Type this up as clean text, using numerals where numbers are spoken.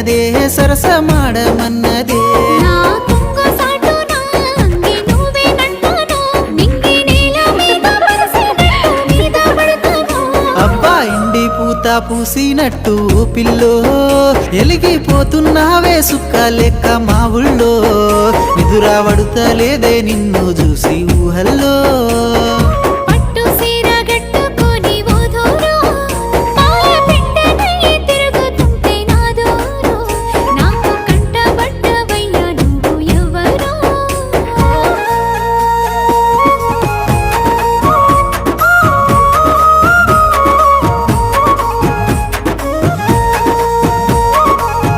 పెట్టినదే సరసమాడమన్నదే నా కొంగ సాటున అంగి నువ్వేనంటాను నింగి నేల మీద పరిసినట్టు మీద పడతాను అబ్బా ఇండి పూత పూసినట్టు పిల్లో ఎలిగిపోతున్నావే సుక్క లెక్క మా ఊళ్ళో నిదురా పడుతలేదే నిన్ను చూసి ఊహల్లో